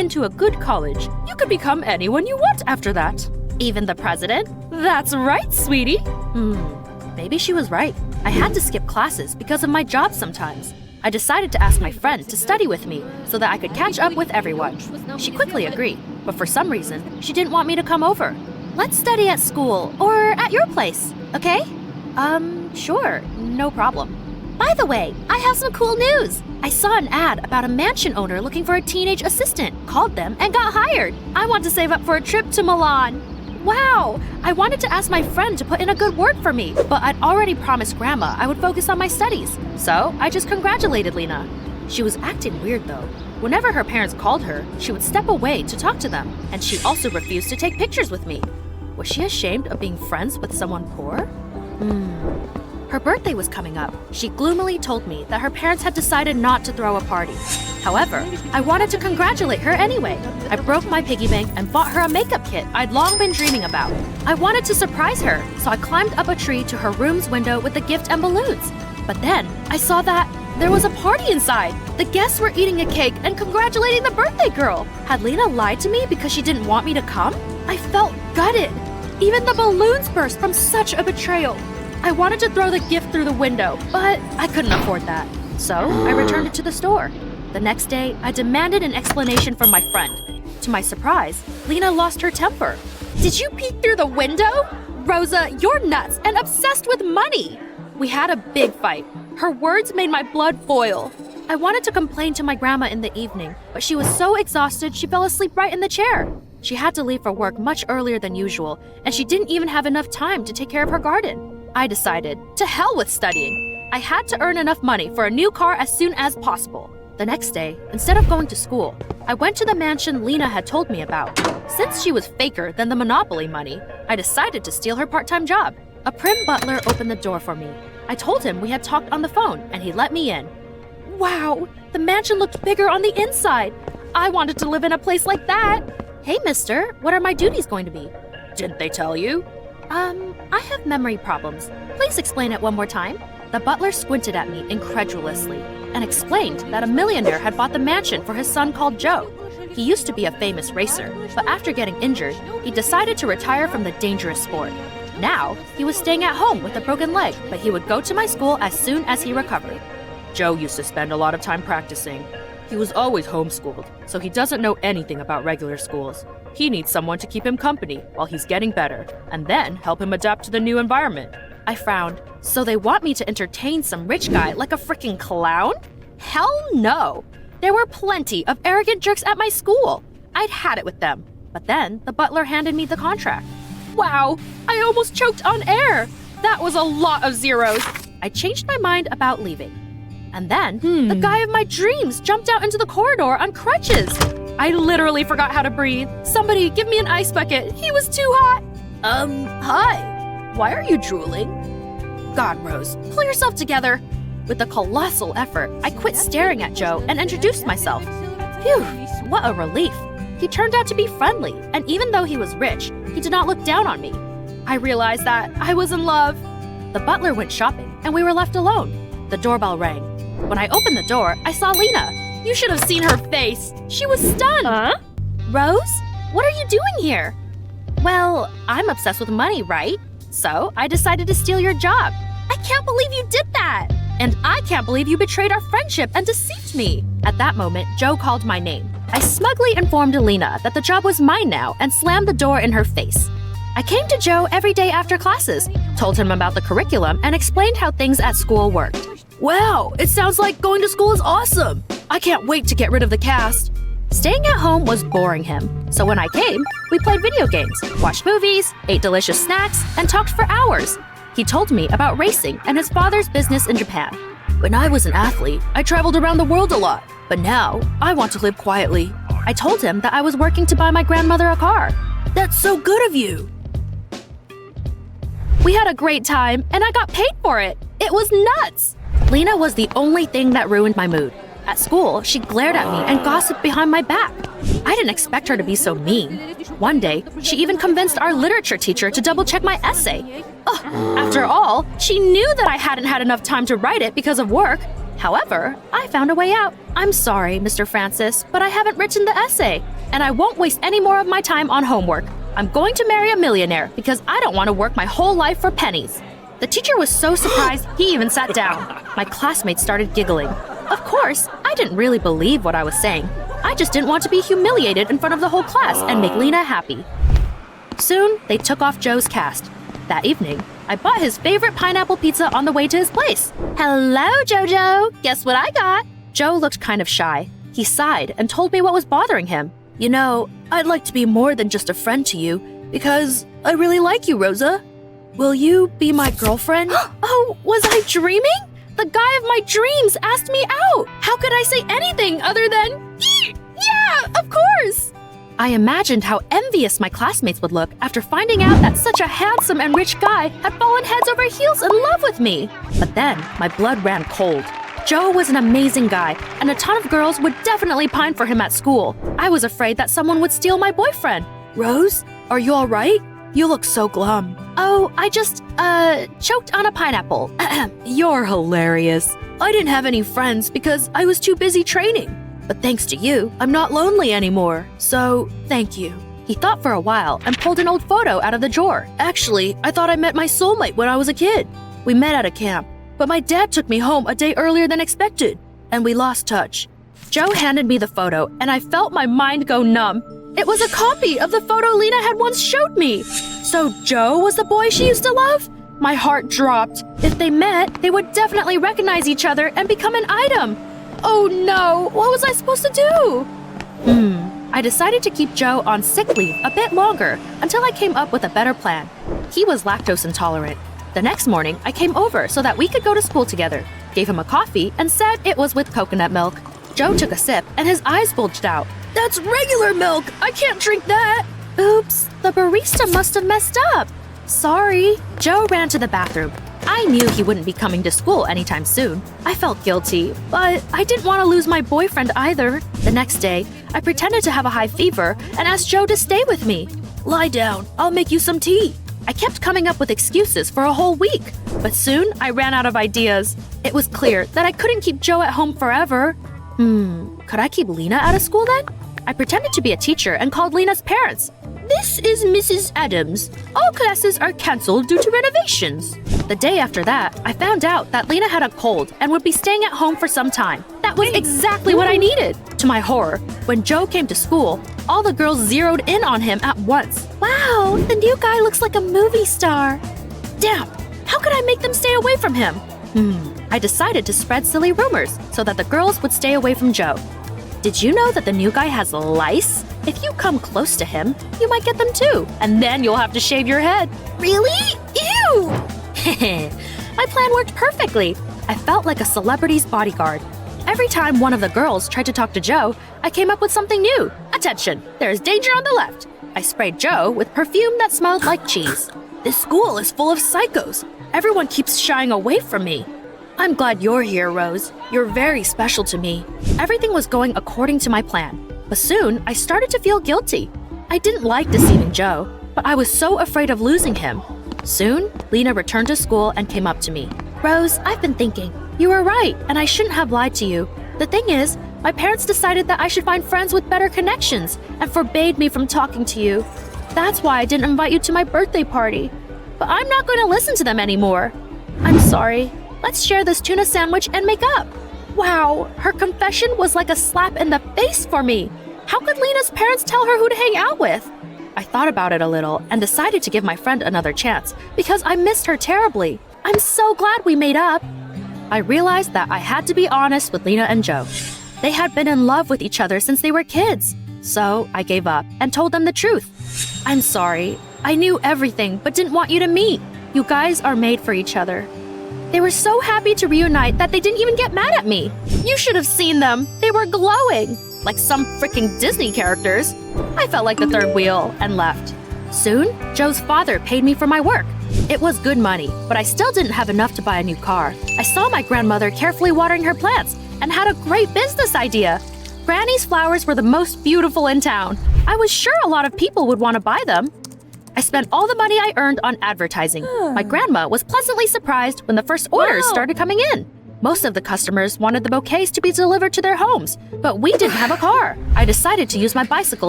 into a good college, you could become anyone you want after that. Even the president? That's right, sweetie. Maybe she was right. I had to skip classes because of my job sometimes. I decided to ask my friend to study with me so that I could catch up with everyone. She quickly agreed, but for some reason, she didn't want me to come over. Let's study at school or at your place, okay? Sure, no problem. By the way, I have some cool news. I saw an ad about a mansion owner looking for a teenage assistant, called them, and got hired. I want to save up for a trip to Milan. Wow! I wanted to ask my friend to put in a good word for me, but I'd already promised Grandma I would focus on my studies. So I just congratulated Lena. She was acting weird though. Whenever her parents called her, she would step away to talk to them, and she also refused to take pictures with me. Was she ashamed of being friends with someone poor? Her birthday was coming up. She gloomily told me that her parents had decided not to throw a party. However, I wanted to congratulate her anyway. I broke my piggy bank and bought her a makeup kit I'd long been dreaming about. I wanted to surprise her, so I climbed up a tree to her room's window with the gift and balloons. But then, I saw that there was a party inside. The guests were eating a cake and congratulating the birthday girl. Had Lena lied to me because she didn't want me to come? I felt gutted. Even the balloons burst from such a betrayal. I wanted to throw the gift through the window, but I couldn't afford that. So, I returned it to the store. The next day, I demanded an explanation from my friend. To my surprise, Lena lost her temper. Did you peek through the window? Rosa, you're nuts and obsessed with money. We had a big fight. Her words made my blood boil. I wanted to complain to my grandma in the evening, but she was so exhausted she fell asleep right in the chair. She had to leave for work much earlier than usual, and she didn't even have enough time to take care of her garden. I decided, to hell with studying. I had to earn enough money for a new car as soon as possible. The next day, instead of going to school, I went to the mansion Lena had told me about. Since she was faker than the Monopoly money, I decided to steal her part-time job. A prim butler opened the door for me. I told him we had talked on the phone, and he let me in. Wow, the mansion looked bigger on the inside. I wanted to live in a place like that. Hey, mister, what are my duties going to be? Didn't they tell you? I have memory problems. Please explain it one more time. The butler squinted at me incredulously and explained that a millionaire had bought the mansion for his son called Joe. He used to be a famous racer, but after getting injured, he decided to retire from the dangerous sport. Now, he was staying at home with a broken leg, but he would go to my school as soon as he recovered. Joe used to spend a lot of time practicing. He was always homeschooled, so he doesn't know anything about regular schools. He needs someone to keep him company while he's getting better, and then help him adapt to the new environment. I frowned. So they want me to entertain some rich guy like a freaking clown? Hell no! There were plenty of arrogant jerks at my school. I'd had it with them. But then the butler handed me the contract. Wow, I almost choked on air. That was a lot of zeros. I changed my mind about leaving. And then, the guy of my dreams jumped out into the corridor on crutches. I literally forgot how to breathe. Somebody give me an ice bucket. He was too hot. Hi. Why are you drooling? God, Rose, pull yourself together. With a colossal effort, I quit staring at Joe and introduced myself. Phew, what a relief. He turned out to be friendly, and even though he was rich, he did not look down on me. I realized that I was in love. The butler went shopping, and we were left alone. The doorbell rang. When I opened the door, I saw Lena. You should have seen her face. She was stunned. Huh? Rose? What are you doing here? Well, I'm obsessed with money, right? So I decided to steal your job. I can't believe you did that. And I can't believe you betrayed our friendship and deceived me. At that moment, Joe called my name. I smugly informed Alina that the job was mine now and slammed the door in her face. I came to Joe every day after classes, told him about the curriculum, and explained how things at school worked. Wow, it sounds like going to school is awesome. I can't wait to get rid of the cast. Staying at home was boring him, so when I came, we played video games, watched movies, ate delicious snacks, and talked for hours. He told me about racing and his father's business in Japan. When I was an athlete, I traveled around the world a lot, but now I want to live quietly. I told him that I was working to buy my grandmother a car. That's so good of you. We had a great time, and I got paid for it. It was nuts. Lena was the only thing that ruined my mood. At school, she glared at me and gossiped behind my back. I didn't expect her to be so mean. One day, she even convinced our literature teacher to double-check my essay. Ugh, after all, she knew that I hadn't had enough time to write it because of work. However, I found a way out. I'm sorry, Mr. Francis, but I haven't written the essay, and I won't waste any more of my time on homework. I'm going to marry a millionaire because I don't want to work my whole life for pennies. The teacher was so surprised, he even sat down. My classmates started giggling. Of course, I didn't really believe what I was saying. I just didn't want to be humiliated in front of the whole class and make Lena happy. Soon, they took off Joe's cast. That evening, I bought his favorite pineapple pizza on the way to his place. Hello, Jojo. Guess what I got? Joe looked kind of shy. He sighed and told me what was bothering him. You know, I'd like to be more than just a friend to you because I really like you, Rosa. Will you be my girlfriend? Oh, was I dreaming? The guy of my dreams asked me out. How could I say anything other than, yeah, of course? I imagined how envious my classmates would look after finding out that such a handsome and rich guy had fallen heads over heels in love with me. But then, my blood ran cold. Joe was an amazing guy, and a ton of girls would definitely pine for him at school. I was afraid that someone would steal my boyfriend. Rose, are you all right? You look so glum. Oh, I just, choked on a pineapple. You're hilarious. I didn't have any friends because I was too busy training. But thanks to you, I'm not lonely anymore. So, thank you. He thought for a while and pulled an old photo out of the drawer. Actually, I thought I met my soulmate when I was a kid. We met at a camp, but my dad took me home a day earlier than expected, and we lost touch. Joe handed me the photo, and I felt my mind go numb. It was a copy of the photo Lena had once showed me. So Joe was the boy she used to love? My heart dropped. If they met, they would definitely recognize each other and become an item. Oh no, what was I supposed to do? I decided to keep Joe on sick leave a bit longer until I came up with a better plan. He was lactose intolerant. The next morning, I came over so that we could go to school together, gave him a coffee, and said it was with coconut milk. Joe took a sip and his eyes bulged out. That's regular milk! I can't drink that! Oops, the barista must have messed up. Sorry. Joe ran to the bathroom. I knew he wouldn't be coming to school anytime soon. I felt guilty, but I didn't want to lose my boyfriend either. The next day, I pretended to have a high fever and asked Joe to stay with me. Lie down, I'll make you some tea. I kept coming up with excuses for a whole week, but soon I ran out of ideas. It was clear that I couldn't keep Joe at home forever. Could I keep Lena out of school then? I pretended to be a teacher and called Lena's parents. This is Mrs. Adams. All classes are canceled due to renovations. The day after that, I found out that Lena had a cold and would be staying at home for some time. That was exactly what I needed. To my horror, when Joe came to school, all the girls zeroed in on him at once. Wow, the new guy looks like a movie star. Damn, how could I make them stay away from him? I decided to spread silly rumors so that the girls would stay away from Joe. Did you know that the new guy has lice? If you come close to him, you might get them too, and then you'll have to shave your head. Really? Ew! My plan worked perfectly. I felt like a celebrity's bodyguard. Every time one of the girls tried to talk to Joe, I came up with something new. Attention, there's danger on the left. I sprayed Joe with perfume that smelled like cheese. This school is full of psychos. Everyone keeps shying away from me. I'm glad you're here, Rose. You're very special to me. Everything was going according to my plan. But soon, I started to feel guilty. I didn't like deceiving Joe, but I was so afraid of losing him. Soon, Lena returned to school and came up to me. Rose, I've been thinking. You were right, and I shouldn't have lied to you. The thing is, my parents decided that I should find friends with better connections and forbade me from talking to you. That's why I didn't invite you to my birthday party. But I'm not going to listen to them anymore. I'm sorry. Let's share this tuna sandwich and make up. Wow, her confession was like a slap in the face for me. How could Lena's parents tell her who to hang out with? I thought about it a little and decided to give my friend another chance because I missed her terribly. I'm so glad we made up. I realized that I had to be honest with Lena and Joe. They had been in love with each other since they were kids. So I gave up and told them the truth. I'm sorry. I knew everything but didn't want you to meet. You guys are made for each other. They were so happy to reunite that they didn't even get mad at me. You should have seen them. They were glowing, like some freaking Disney characters. I felt like the third wheel and left. Soon, Joe's father paid me for my work. It was good money, but I still didn't have enough to buy a new car. I saw my grandmother carefully watering her plants and had a great business idea. Granny's flowers were the most beautiful in town. I was sure a lot of people would want to buy them. I spent all the money I earned on advertising. My grandma was pleasantly surprised when the first orders started coming in. Most of the customers wanted the bouquets to be delivered to their homes, but we didn't have a car. I decided to use my bicycle